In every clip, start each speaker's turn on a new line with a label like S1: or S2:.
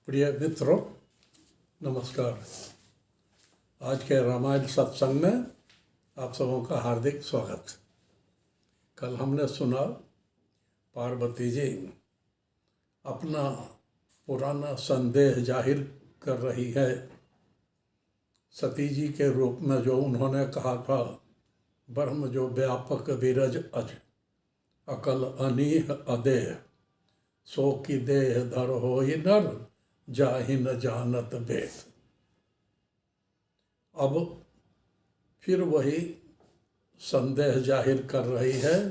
S1: प्रिय मित्रों, नमस्कार। आज के रामायण सत्संग में आप सबों का हार्दिक स्वागत। कल हमने सुना पार्वती जी अपना पुराना संदेह जाहिर कर रही है। सती जी के रूप में जो उन्होंने कहा था, ब्रह्म जो व्यापक विरज अज, अकल अनीह अदेह, सो की देह धर होई नर, जाहि न जानत वेद। अब फिर वही संदेह जाहिर कर रही है,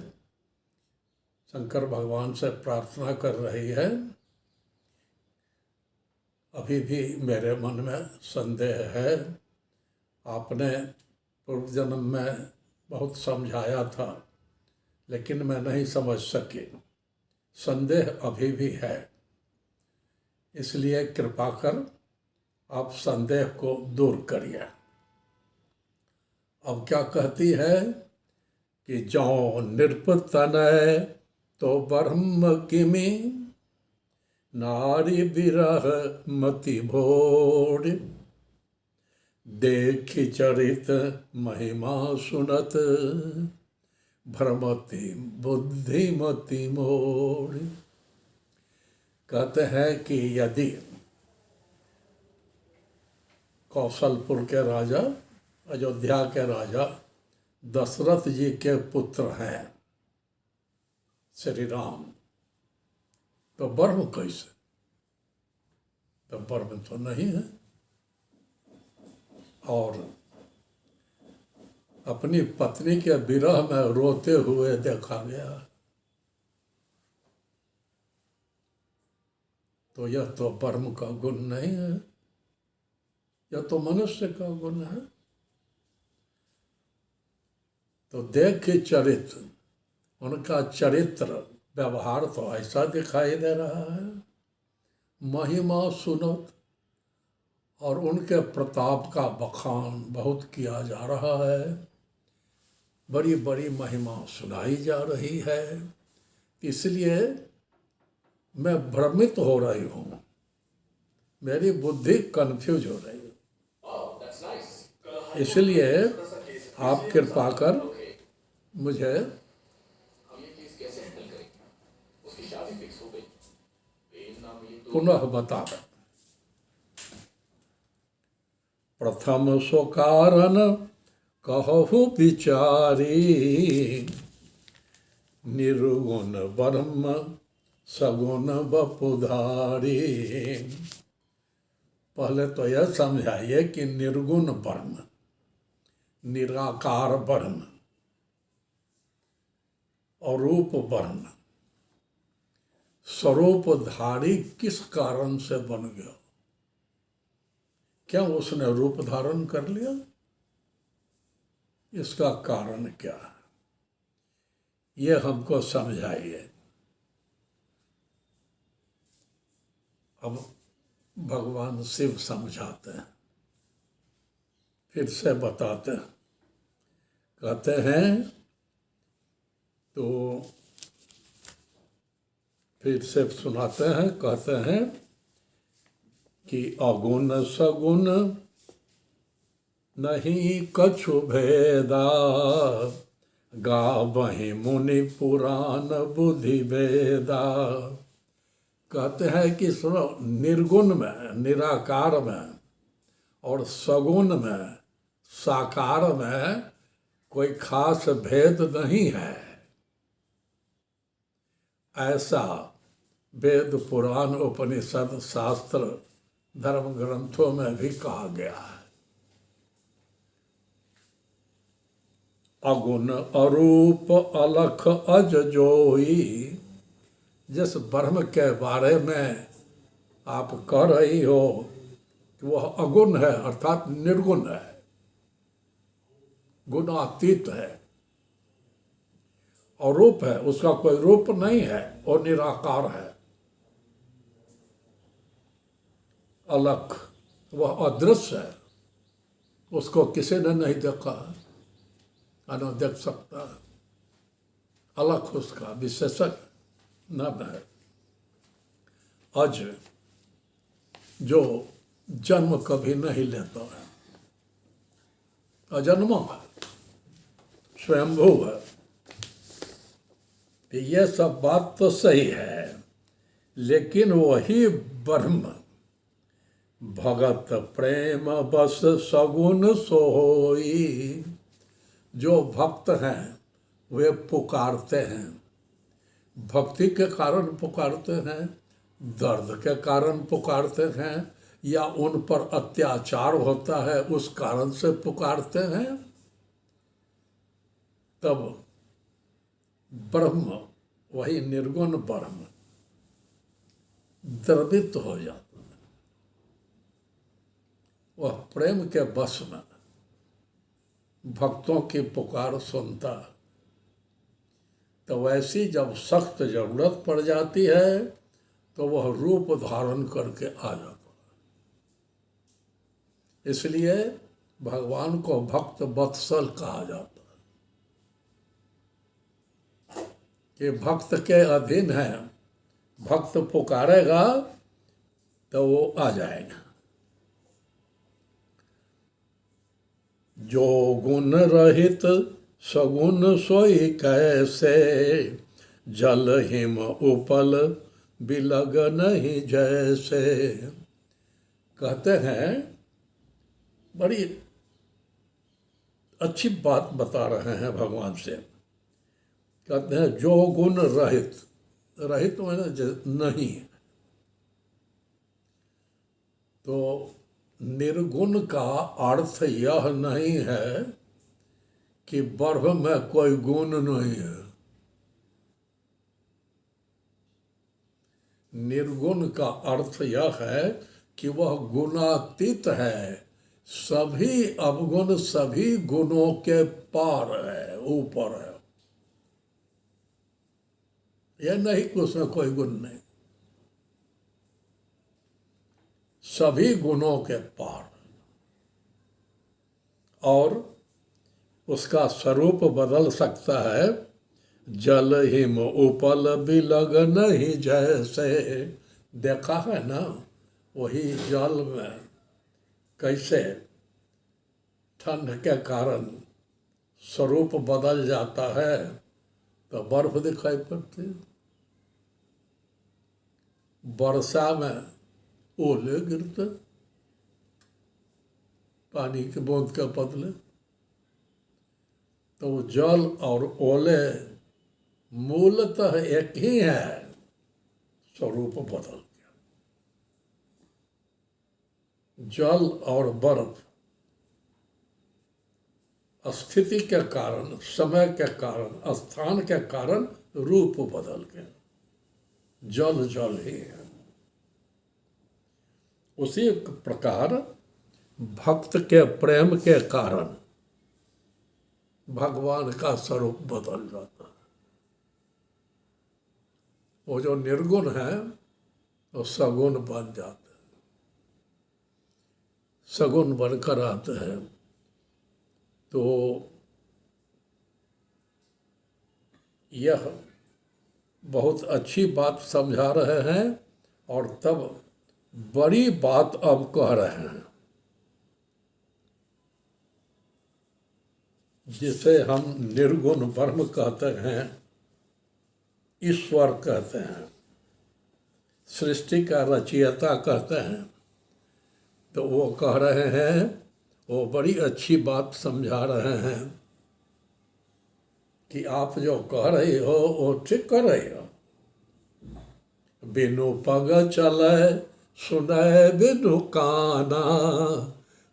S1: शंकर भगवान से प्रार्थना कर रही है। अभी भी मेरे मन में संदेह है। आपने पूर्व जन्म में बहुत समझाया था, लेकिन मैं नहीं समझ सकी। संदेह अभी भी है, इसलिए कृपा कर आप संदेह को दूर करिए। अब क्या कहती है कि जौ नृपतनय तो ब्रह्म किमि, नारी विरह मति भोर, देखि चरित महिमा सुनत, भ्रमति बुद्धिमति मोर। कहते हैं कि यदि कौशलपुर के राजा, अयोध्या के राजा दशरथ जी के पुत्र हैं श्री राम, तो ब्रह्म कैसे? तो ब्रह्म तो नहीं है। और अपनी पत्नी के विरह में रोते हुए देखा गया, तो यह तो ब्रह्म का गुण नहीं है, यह तो मनुष्य का गुण है। तो देख चरित्र, उनका चरित्र व्यवहार तो ऐसा दिखाई दे रहा है। महिमा सुनत, और उनके प्रताप का बखान बहुत किया जा रहा है। बड़ी बड़ी महिमा सुनाई जा रही है। इसलिए मैं भ्रमित हो रही हूँ, मेरी बुद्धि कंफ्यूज हो रही है। इसलिए आप कृपा कर मुझे पुनः बता दें। प्रथम सो कारण कहु विचारी, निर्गुण ब्रह्म सगुण बपुधारी। पहले तो यह समझाइए कि निर्गुण ब्रह्म, निराकार ब्रह्म और रूप ब्रह्म स्वरूपधारी किस कारण से बन गया? क्या उसने रूप धारण कर लिया? इसका कारण क्या है, ये हमको समझाइए। अब भगवान शिव समझाते हैं, फिर से बताते हैं। कहते हैं, तो फिर से सुनाते हैं। कहते हैं कि अगुण सगुण नहीं कछु भेदा, गावहि मुनि पुराण बुद्धि भेदा। कहते हैं कि सुनो, निर्गुण में, निराकार में और सगुण में, साकार में कोई खास भेद नहीं है। ऐसा वेद पुराण उपनिषद शास्त्र धर्म ग्रंथों में भी कहा गया है। अगुण अरूप अलख अज जोई, जिस ब्रह्म के बारे में आप कह रही हो कि वह अगुण है, अर्थात निर्गुण है, गुणातीत है। और रूप है, उसका कोई रूप नहीं है, और निराकार है। अलख, वह अदृश्य है, उसको किसी ने नहीं देखा, न देख सकता। अलख उसका विशेषण नाम है। अज जो जन्म कभी नहीं लेता है, अजन्मा है, स्वयंभू है। ये सब बात तो सही है, लेकिन वही ब्रह्म भगत प्रेम बस सगुन सोई। जो भक्त हैं वे पुकारते हैं, भक्ति के कारण पुकारते हैं, दर्द के कारण पुकारते हैं, या उन पर अत्याचार होता है उस कारण से पुकारते हैं। तब ब्रह्म, वही निर्गुण ब्रह्म द्रवित हो जाता है, वह प्रेम के बस में भक्तों की पुकार सुनता है। तो वैसी जब सख्त जरूरत पड़ जाती है तो वह रूप धारण करके आ जाता है। इसलिए भगवान को भक्त वत्सल कहा जाता है कि भक्त के अधीन है, भक्त पुकारेगा तो वो आ जाएगा। जो गुण रहित सगुन सोई कैसे, जल हिम उपल बिलग नहीं जैसे। कहते हैं, बड़ी अच्छी बात बता रहे हैं भगवान से। कहते हैं जो गुण रहित, रहित मैंने नहीं, तो निर्गुण का अर्थ यह नहीं है कि ब्रह्म में कोई गुण नहीं है। निर्गुण का अर्थ यह है कि वह गुणातीत है, सभी अवगुण सभी गुणों के पार है, ऊपर है। यह नहीं कि उसमें कोई गुण नहीं, सभी गुणों के पार। और उसका स्वरूप बदल सकता है, जल हिम उपल बिलग नहीं जैसे। देखा है ना, वही जल में कैसे ठंड के कारण स्वरूप बदल जाता है, तो बर्फ दिखाई पड़ती है। वर्षा में ओले गिरते, पानी के बूंद के बदले। तो जल और ओले मूलतः एक ही है, स्वरूप बदल गया। जल और बर्फ स्थिति के कारण, समय के कारण, स्थान के कारण रूप बदल गया। जल जल ही है। उसी प्रकार भक्त के प्रेम के कारण भगवान का स्वरूप बदल जाता है। वो जो निर्गुण है वो सगुण बन जाते हैं, सगुण बनकर आते हैं। तो यह बहुत अच्छी बात समझा रहे हैं, और तब बड़ी बात अब कह रहे हैं, जिसे हम निर्गुण ब्रह्म कहते हैं, ईश्वर कहते हैं, सृष्टि का रचयिता कहते हैं। तो वो कह रहे हैं, वो बड़ी अच्छी बात समझा रहे हैं कि आप जो कह रही हो वो ठीक कर रही हो। बिनु पग चले सुने बिनु काना,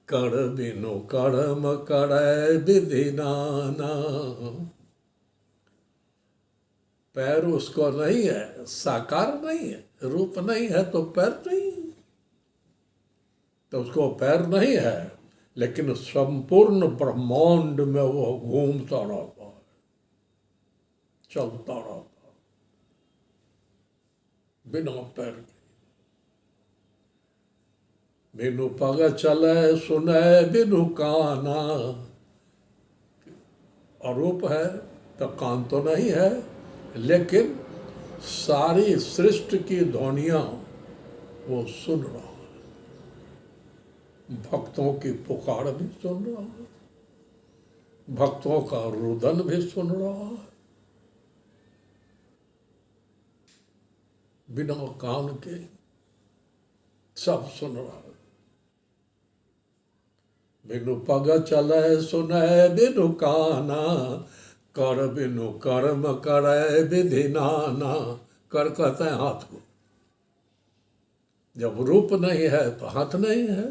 S1: कर बिनु कर्म करे विधि नाना। पैर उसको नहीं है, साकार नहीं है, रूप नहीं है तो पैर नहीं, तो उसको पैर नहीं है, लेकिन संपूर्ण ब्रह्मांड में वो घूमता रहता है, चलता रहता है बिना पैर के। बिनु पग चले सुने बिनु काना। अरूप है तो कान तो नहीं है, लेकिन सारी सृष्टि की ध्वनियां वो सुन रहा है। भक्तों की पुकार भी सुन रहा है, भक्तों का रुदन भी सुन रहा है, बिना कान के सब सुन रहा है। बिनु पग चले सुने बिनु काना, कर बिनु कर्म करे विधि नाना। कर कहते हैं हाथ को। जब रूप नहीं है तो हाथ नहीं है,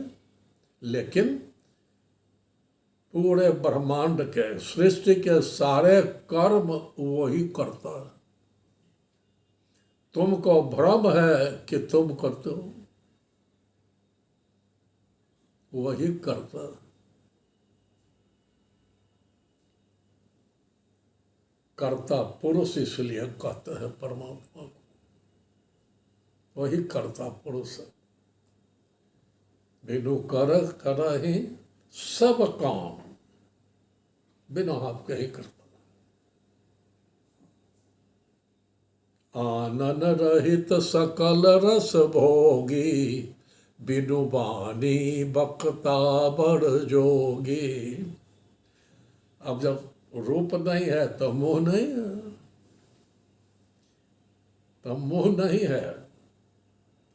S1: लेकिन पूरे ब्रह्मांड के सृष्टि के सारे कर्म वही करता है। तुमको भ्रम है कि तुम करते हो, वही करता है। कर्ता पुरुष इसलिए कहते हैं परमात्मा को, वही कर्ता पुरुष है। बिनु कर करहि सब काम, बिना हाथ के ही करता। आनन रहित सकल रस भोगी, बिनु बानी बक्ता बड़ जोगी। अब जब रूप नहीं है तो मुंह नहीं है, तो मुंह नहीं है,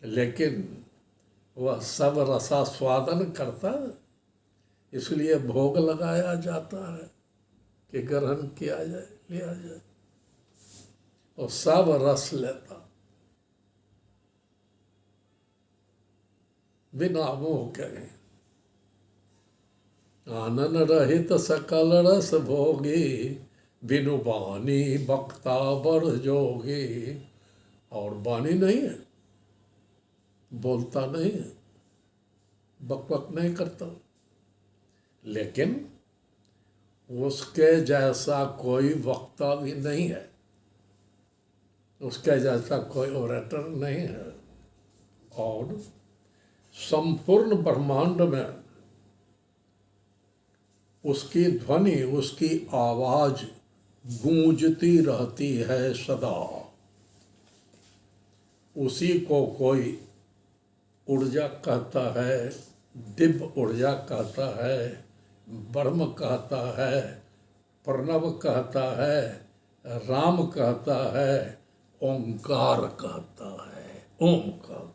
S1: लेकिन वह सब रसास्वादन करता है, इसलिए भोग लगाया जाता है कि ग्रहण किया जाए, लिया जाए, और सब रस लेता बिना मोह के। आनन रहित सकल रस भोगी, बिनु बानी बक्ता बड़ जोगी। और बानी नहीं है, बोलता नहीं है, बकबक नहीं करता, लेकिन उसके जैसा कोई वक्ता भी नहीं है, उसके जैसा कोई ओरेटर नहीं है। और संपूर्ण ब्रह्मांड में उसकी ध्वनि, उसकी आवाज गूंजती रहती है सदा। उसी को कोई ऊर्जा कहता है, दिव्य ऊर्जा कहता है, ब्रह्म कहता है, प्रणव कहता है, राम कहता है, ओंकार कहता है। ओंकार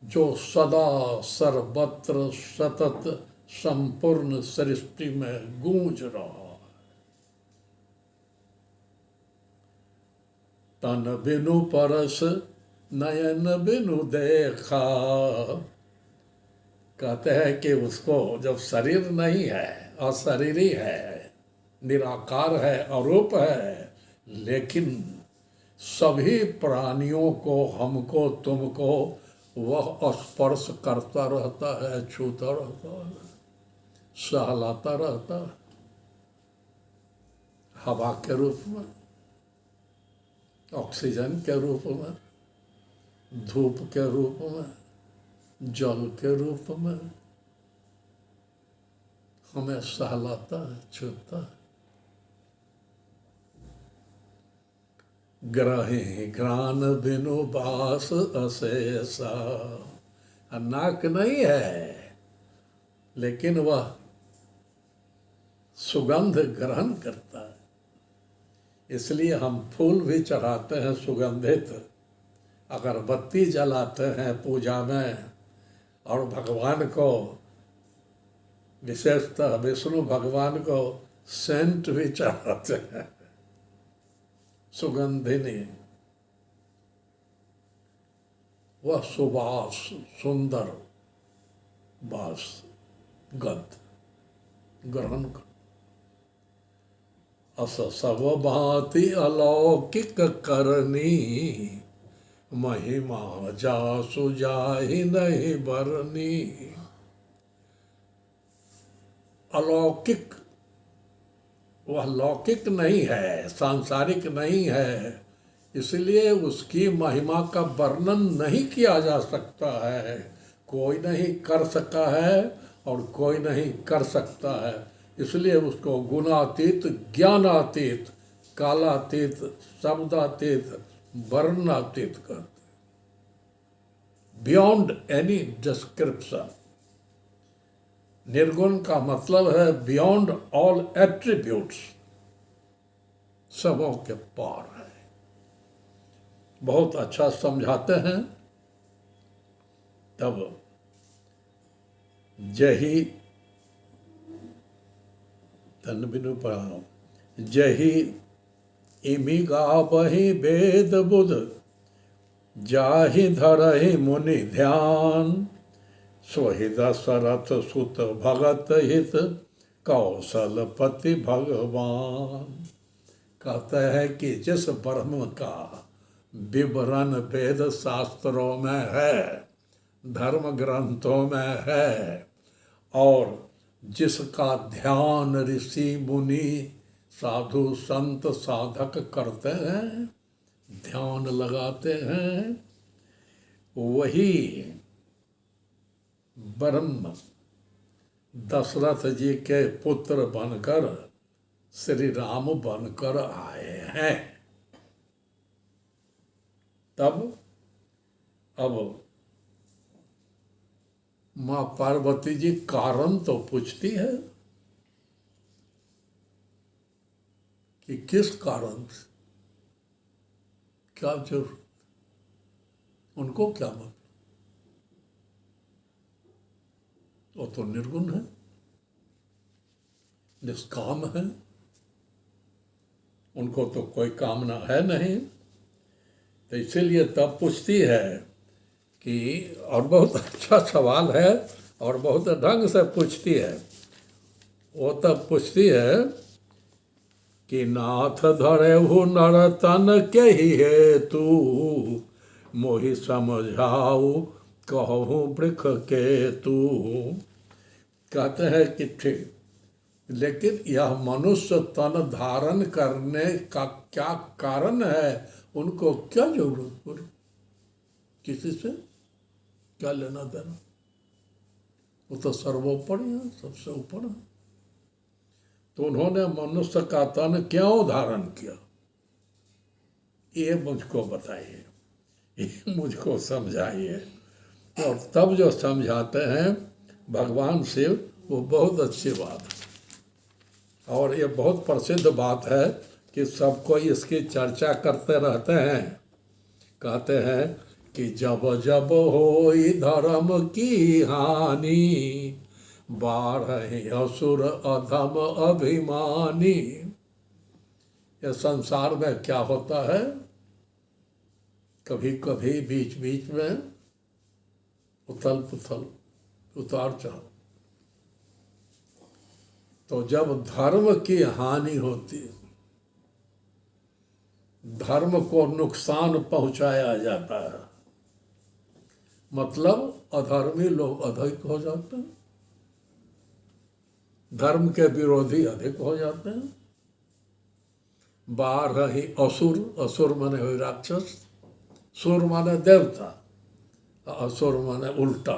S1: जो सदा सर्वत्र सतत संपूर्ण सृष्टि में गूंज रहा है। तन बिनु परस नयन बिनु देखा। कहते हैं कि उसको जब शरीर नहीं है, अशरीरी है, निराकार है, अरूप है, लेकिन सभी प्राणियों को, हमको, तुमको वह स्पर्श करता रहता है, छूता रहता है, सहलाता रहता है, हवा के रूप में, ऑक्सीजन के रूप में, धूप के रूप में, जल के रूप में हमें सहलाता है, छूता है। ग्रहे घ्राण बिनु बास अशेषा। नाक नहीं है, लेकिन वह सुगंध ग्रहण करता है। इसलिए हम फूल भी चढ़ाते हैं सुगंधित, अगरबत्ती जलाते हैं पूजा में, और भगवान को, विशेषतः विष्णु भगवान को सेंट भी चढ़ाते हैं, सुगंधिनी। वह सुवास, सुंदर वास, गंध ग्रहण कर। अस सब भांति अलौकिक करनी, महिमा जासु जाहि नहीं बरनी। अलौकिक, वह लौकिक नहीं है, सांसारिक नहीं है, इसलिए उसकी महिमा का वर्णन नहीं किया जा सकता है। कोई नहीं कर सका है और कोई नहीं कर सकता है, इसलिए उसको गुणातीत, ज्ञानातीत, कालातीत, शब्दातीत, वर्णातीत करते। Beyond any description. निर्गुण का मतलब है बियॉन्ड ऑल एट्रीब्यूट्स, सबों के पार है। बहुत अच्छा समझाते हैं। तब जही तन बिनु पढ़ाओ, जही इमि गावहि वेद बुध, जाहि धरहि मुनि ध्यान, सोहि दशरथ सुत भगत हित, कौशलपति भगवान। कहते हैं कि जिस ब्रह्म का विवरण वेद शास्त्रों में है, धर्म ग्रंथों में है, और जिसका ध्यान ऋषि मुनि साधु संत साधक करते हैं, ध्यान लगाते हैं, वही ब्रह्म दशरथ जी के पुत्र बनकर श्री राम बनकर आए हैं। तब अब माँ पार्वती जी कारण तो पूछती है कि किस कारण से, क्या जरूरत, उनको क्या मतलब, वो तो निर्गुण है, निष्काम है, उनको तो कोई कामना है नहीं। तो इसीलिए तब पूछती है कि, और बहुत अच्छा सवाल है और बहुत ढंग से पूछती है। वो तब पूछती है कि नाथ धरेहु नर तन के ही हेतु, मोहि समझाऊ कहूँ वृख केतु। कहते हैं कि ठीक, लेकिन यह मनुष्य तन धारण करने का क्या कारण है, उनको क्या जरूरत पड़ी, किसी से क्या लेना देना, वो तो सर्वोपरि है, सबसे ऊपर है। तो उन्होंने मनुष्य का तन क्यों धारण किया, ये मुझको बताइए, ये मुझको समझाइए। और तब जो समझाते हैं भगवान शिव, वो बहुत अच्छी बात है और ये बहुत प्रसिद्ध बात है कि सबको इसकी चर्चा करते रहते हैं। कहते हैं कि जब जब होई धर्म की हानि, बाढ़हि असुर अधम अभिमानी। ये संसार में क्या होता है, कभी कभी बीच बीच में उथल पुथल, उतार चढ़ाव। तो जब धर्म की हानि होती है, धर्म को नुकसान पहुंचाया जाता है, मतलब अधर्मी लोग अधिक हो जाते हैं, धर्म के विरोधी अधिक हो जाते हैं। बारहि असुर, असुर माने हुए राक्षस, सुर माने देवता, असुर माने उल्टा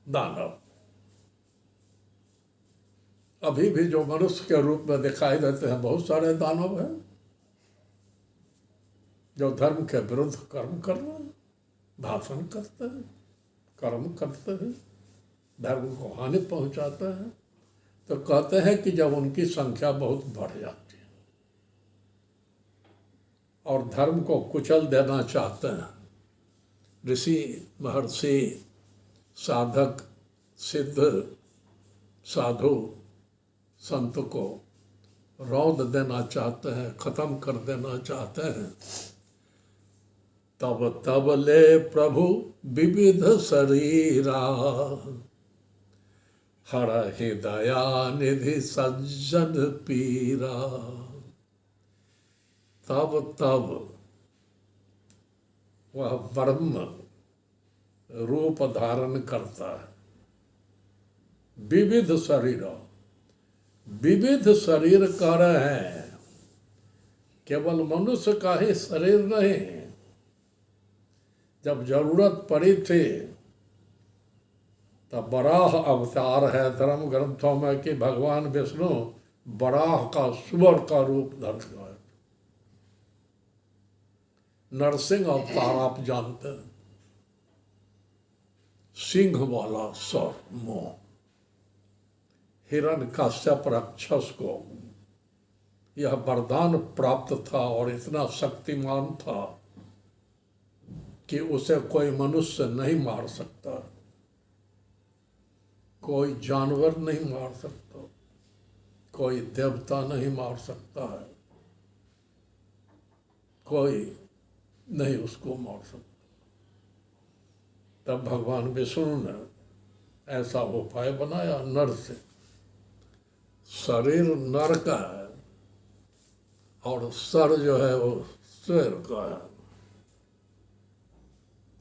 S1: दानव। अभी भी जो मनुष्य के रूप में दिखाई देते हैं, बहुत सारे दानव हैं जो धर्म के विरुद्ध कर्म कर रहे हैं, भाषण करते हैं, कर्म करते हैं, धर्म को हानि पहुंचाते हैं। तो कहते हैं कि जब उनकी संख्या बहुत बढ़ जाती है और धर्म को कुचल देना चाहते हैं, ऋषि महर्षि साधक सिद्ध साधु संत को रौंद देना चाहते हैं, खत्म कर देना चाहते हैं, तब तब ले प्रभु विविध शरीरा, हरहि दया निधि सज्जन पीरा। तब तब वह ब्रह्म रूप धारण करता है, विविध शरीर, विविध शरीर कह रहे हैं, केवल मनुष्य का ही शरीर नहीं। जब जरूरत पड़ी थी तब बराह अवतार है धर्म ग्रंथों में कि भगवान विष्णु बराह का सुअर का रूप धर गए। नरसिंह अवतार आप जानते हैं, सिंह वाला सर मुंह। हिरण्यकश्यप राक्षस को यह वरदान प्राप्त था और इतना शक्तिमान था कि उसे कोई मनुष्य नहीं मार सकता, कोई जानवर नहीं मार सकता, कोई देवता नहीं मार सकता है, कोई नहीं उसको मार सकता। तब भगवान विष्णु ने ऐसा उपाय बनाया नर से। शरीर नर का है और सर जो है वो शेर का है।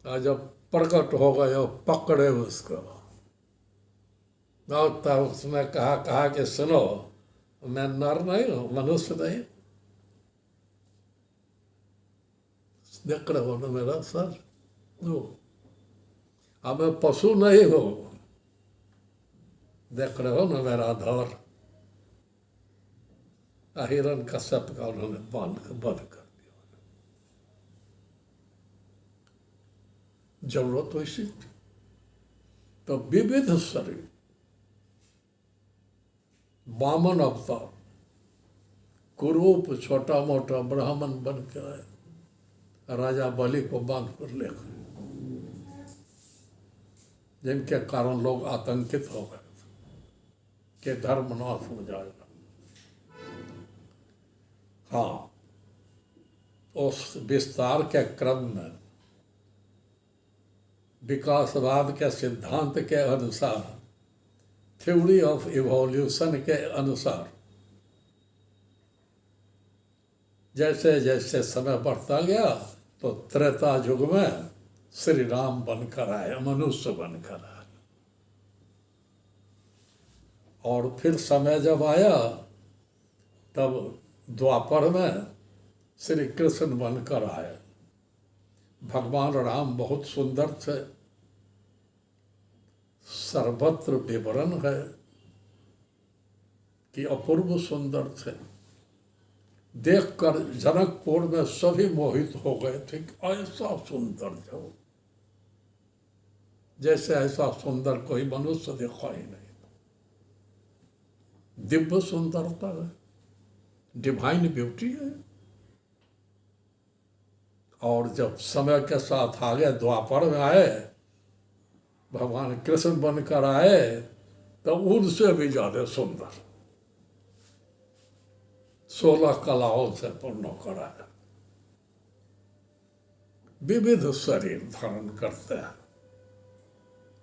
S1: आज जब प्रकट हो गए पकड़े उसको, तब उसने कहा कि सुनो, मैं नर नहीं हूं, मनुष्य नहीं। देख रहे हो ना मेरा सर, अब मैं पशु नहीं हूं। देख रहे हो ना मेरा धौर। हिरण्यकश्यप का उन्होंने बंद कर दिया। जरूरत वैसी थी। तो विविध शरीर, वामन अवतार, कुरूप छोटा मोटा ब्राह्मण बन के आए, राजा बलि को बांध कर ले गए, जिनके कारण लोग आतंकित हो गए कि धर्म नाश हो जाएगा। हाँ, उस विस्तार के क्रम में विकासवाद के सिद्धांत के अनुसार, थ्योरी ऑफ इवोल्यूशन के अनुसार, जैसे जैसे समय बढ़ता गया तो त्रेता युग में श्री राम बनकर आए, मनुष्य बनकर आए। और फिर समय जब आया तब द्वापर में श्री कृष्ण बनकर आए। भगवान राम बहुत सुंदर थे, सर्वत्र विवरण है कि अपूर्व सुंदर थे। देखकर जनकपुर में सभी मोहित हो गए थे कि ऐसा सुंदर जो, जैसे ऐसा सुंदर कोई मनुष्य देखा ही नहीं। दिव्य सुंदरता है, डिवाइन ब्यूटी है। और जब समय के साथ आगे द्वापर में आए, भगवान कृष्ण बनकर आए, तो उनसे भी ज्यादा सुंदर 16 कलाओं से पूर्ण कराया। विविध शरीर धारण करते हैं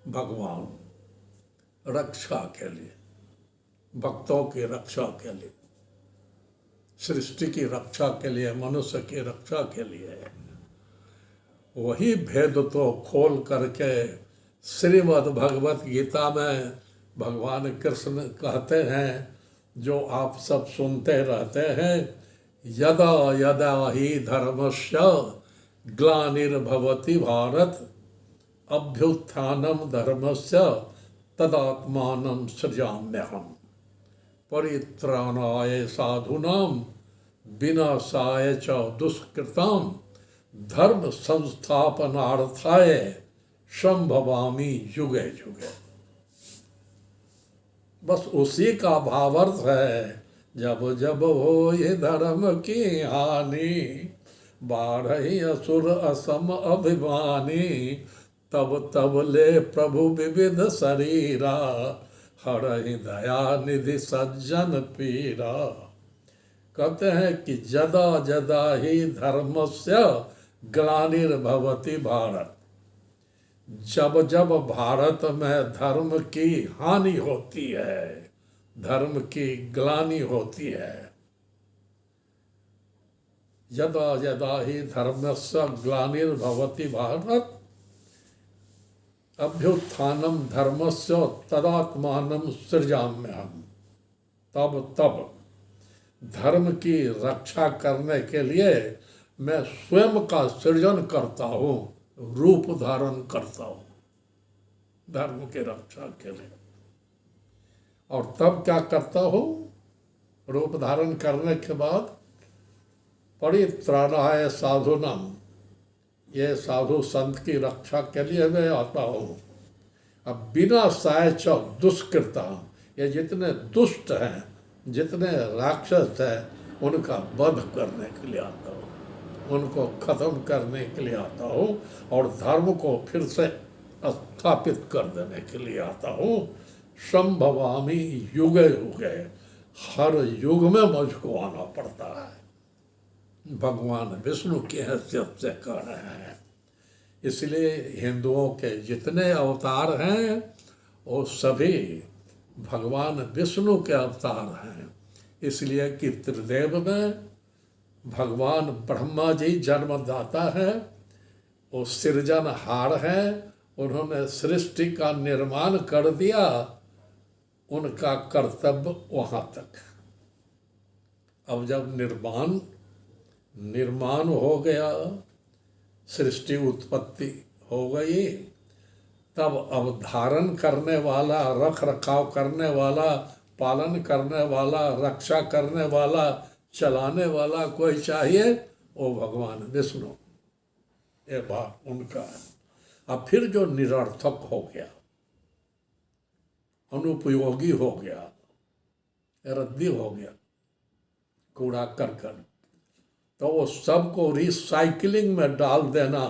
S1: भगवान रक्षा के लिए, भक्तों की रक्षा के लिए, सृष्टि की रक्षा के लिए, मनुष्य की रक्षा के लिए। वही भेद तो खोल करके श्रीमद् भगवत गीता में भगवान कृष्ण कहते हैं, जो आप सब सुनते रहते हैं, यदा यदा ही धर्मस्य ग्लानिर्भवति भारत, अभ्युत्थानम धर्मस्य तदात्मानं सृजाम्यहम्, परित्राणाय साधूनां विनाशाय च दुष्कृतां धर्म संस्थापनार्थाय संभवामि युगे युगे। बस उसी का भावार्थ है, जब जब हो ये धर्म की हानि, बाढ़ई असुर असम अभिमानी, तब तब ले प्रभु विविध शरीरा, हरहि दया निधि सज्जन पीरा। कहते हैं कि जदा जदा ही धर्मस्य ग्लानिर्भवति भारत, जब जब भारत में धर्म की हानि होती है, धर्म की ग्लानि होती है, यदा यदा ही धर्मस्य ग्लानिर्भवति भारत, अभ्युत्थानम धर्मस्य तदात्मानं सृजाम्यहम्, तब तब धर्म की रक्षा करने के लिए मैं स्वयं का सृजन करता हूँ, रूप धारण करता हूँ धर्म की रक्षा के लिए। और तब क्या करता हूँ, रूप धारण करने के बाद परित्राणाय साधूनाम, ये साधु संत की रक्षा के लिए मैं आता हूँ। अब बिना साय च दुष्कृता, ये जितने दुष्ट हैं, जितने राक्षस हैं, उनका वध करने के लिए आता हूँ, उनको खत्म करने के लिए आता हूँ और धर्म को फिर से स्थापित कर देने के लिए आता हूँ। संभवामी युगे युगे, हर युग में मुझको आना पड़ता है, भगवान विष्णु की हैसियत से कह रहे हैं। इसलिए हिंदुओं के जितने अवतार हैं वो सभी भगवान विष्णु के अवतार हैं। इसलिए कि त्रिदेव में भगवान ब्रह्मा जी जन्मदाता है, वो सृजनहार है, उन्होंने सृष्टि का निर्माण कर दिया, उनका कर्तव्य वहाँ तक। अब जब निर्माण हो गया, सृष्टि उत्पत्ति हो गई, तब अवधारण करने वाला, रख रखाव करने वाला, पालन करने वाला, रक्षा करने वाला, चलाने वाला कोई चाहिए, वो भगवान विष्णु, ये बात उनका है। अब फिर जो निरर्थक हो गया, अनुपयोगी हो गया, रद्दी हो गया, कूड़ा करकट, तो वो सबको रिसाइकलिंग में डाल देना।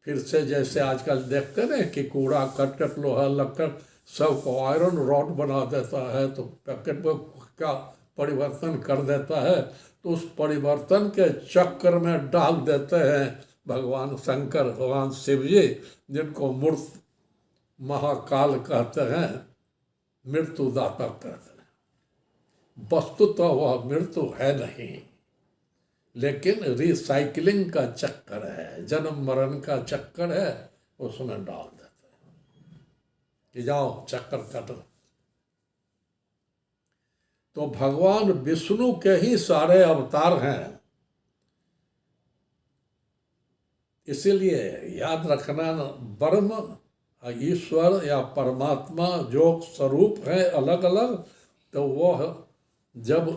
S1: फिर से जैसे आजकल देखते ना कि कूड़ा करकट, लोहा लक्कड़ सबको आयरन रॉड बना देता है, तो पैकेट में क्या परिवर्तन कर देता है, तो उस परिवर्तन के चक्र में डाल देते हैं भगवान शंकर, भगवान शिव जी, जिनको मूर्त महाकाल कहते हैं, मृत्युदाता कहते हैं। वस्तुतः वह मृत्यु है नहीं, लेकिन रिसाइकलिंग का चक्कर है, जन्म मरण का चक्कर है, उसमें डाल देते हैं कि जाओ चक्कर कट। तो भगवान विष्णु के ही सारे अवतार हैं। इसीलिए याद रखना, ब्रह्म, ईश्वर या परमात्मा जो स्वरूप है अलग अलग, तो वह जब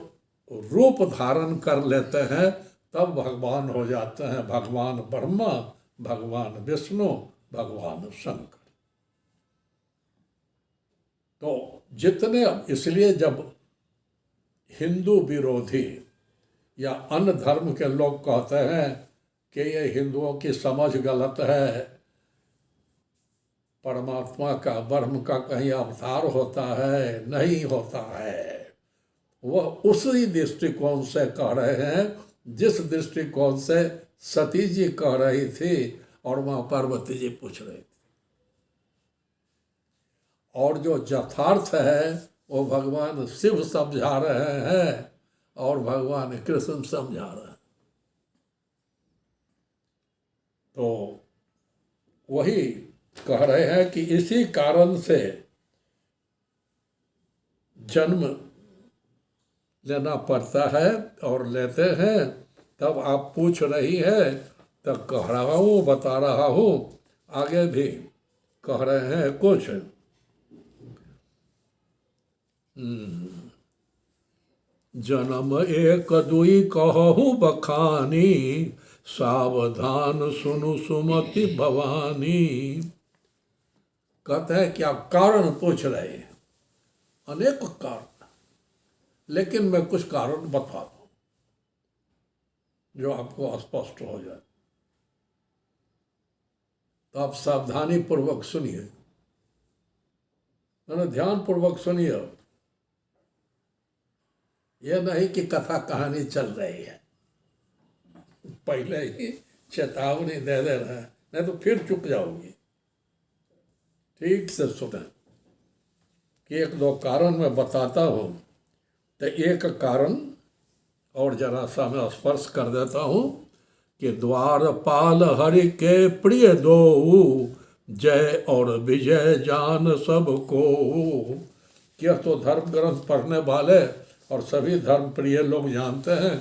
S1: रूप धारण कर लेते हैं तब भगवान हो जाते हैं। भगवान ब्रह्मा, भगवान विष्णु, भगवान शंकर। तो जितने, इसलिए जब हिंदू विरोधी या अन्य धर्म के लोग कहते हैं कि ये हिंदुओं की समझ गलत है, परमात्मा का, ब्रह्म का कहीं अवतार होता है, नहीं होता है, वह उसी दृष्टिकोण से कह रहे हैं जिस दृष्टिकोण से सती जी कह रही थी और मां पार्वती जी पूछ रही थी। और जो यथार्थ है वो भगवान शिव समझा रहे हैं और भगवान कृष्ण समझा रहे हैं। तो वही कह रहे हैं कि इसी कारण से जन्म लेना पड़ता है और लेते हैं। तब आप पूछ रही है, तब कह रहा हूँ, बता रहा हूँ, आगे भी कह रहे हैं कुछ। जन्म एक दुई कहूँ बखानी, सावधान सुनु सुमति भवानी। कहते हैं कि आप कारण पूछ रहे हैं, अनेक कारण, लेकिन मैं कुछ कारण बता दूं जो आपको स्पष्ट हो जाए, तो आप सावधानी पूर्वक सुनिए, ध्यान पूर्वक सुनिए। यह नहीं कि कथा कहानी चल रही है, पहले ही चेतावनी दे दे रहे हैं, नहीं तो फिर चुक जाओगी। ठीक से सुने कि एक दो कारण मैं बताता हूँ। तो एक कारण और जरा सा मैं स्पर्श कर देता हूँ कि द्वारपाल हरि के प्रिय दो, जय और विजय जान सबको। यह तो धर्म ग्रंथ पढ़ने वाले और सभी धर्म प्रिय लोग जानते हैं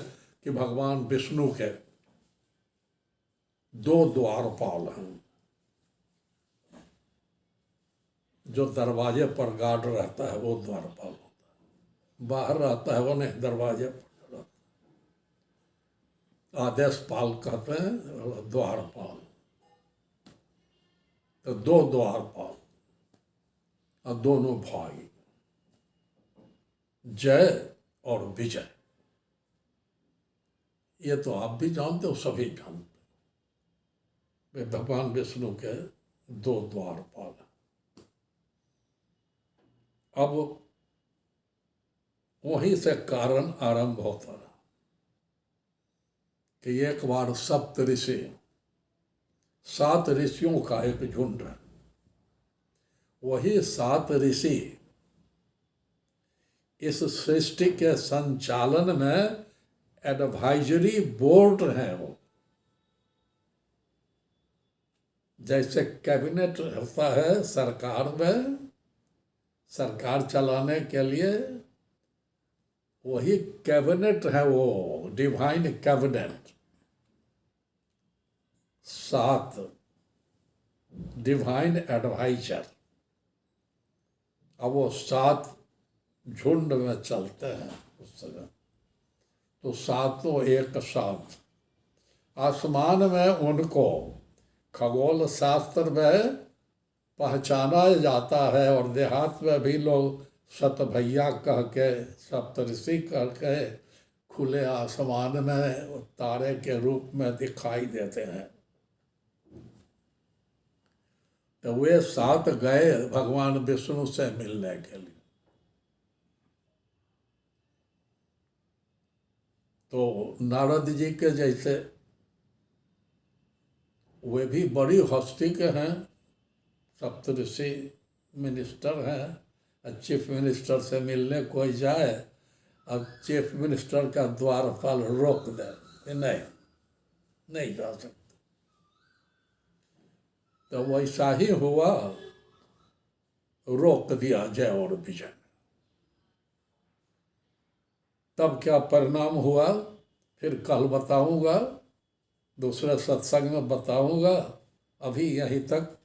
S1: कि भगवान विष्णु के दो द्वारपाल हैं। जो दरवाजे पर गार्ड रहता है वो द्वारपाल होता है, बाहर रहता है वो नहीं, दरवाजे पर रहता है। आदेश पाल कहते हैं, द्वारपाल। तो दो द्वारपाल, और दोनों भाई जय और विजय। ये तो आप भी जानते हो, सभी जानते वे भगवान विष्णु के दो द्वारपाल। अब वहीं से कारण आरंभ होता है कि एक बार सप्त ऋषि, 7 ऋषियों का एक झुंड है, वही 7 ऋषि इस सृष्टि के संचालन में एडवाइजरी बोर्ड है। वो जैसे कैबिनेट होता है सरकार में, सरकार चलाने के लिए, वही कैबिनेट है, वो डिवाइन कैबिनेट। 7 divine adviser. अब वो 7 झुंड में चलते हैं उस समय, तो 7 एक साथ आसमान में उनको खगोल शास्त्र में पहचाना जाता है, और देहात में भी लोग सतभैया कह के, सप्तऋषि कह के खुले आसमान में तारे के रूप में दिखाई देते हैं। तो वे 7 गए भगवान विष्णु से मिलने के लिए। तो नारद जी के जैसे वे भी बड़ी हस्ती के हैं, सप्तऋषि मिनिस्टर हैं। चीफ मिनिस्टर से मिलने कोई जाए, अब चीफ मिनिस्टर का द्वारपाल रोक दे कि नहीं जा सकते। तो वैसा ही हुआ, रोक दिया जय और विजय। तब क्या परिणाम हुआ फिर कल बताऊंगा, दूसरे सत्संग में बताऊंगा। अभी यहीं तक,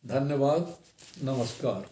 S1: धन्यवाद, नमस्कार।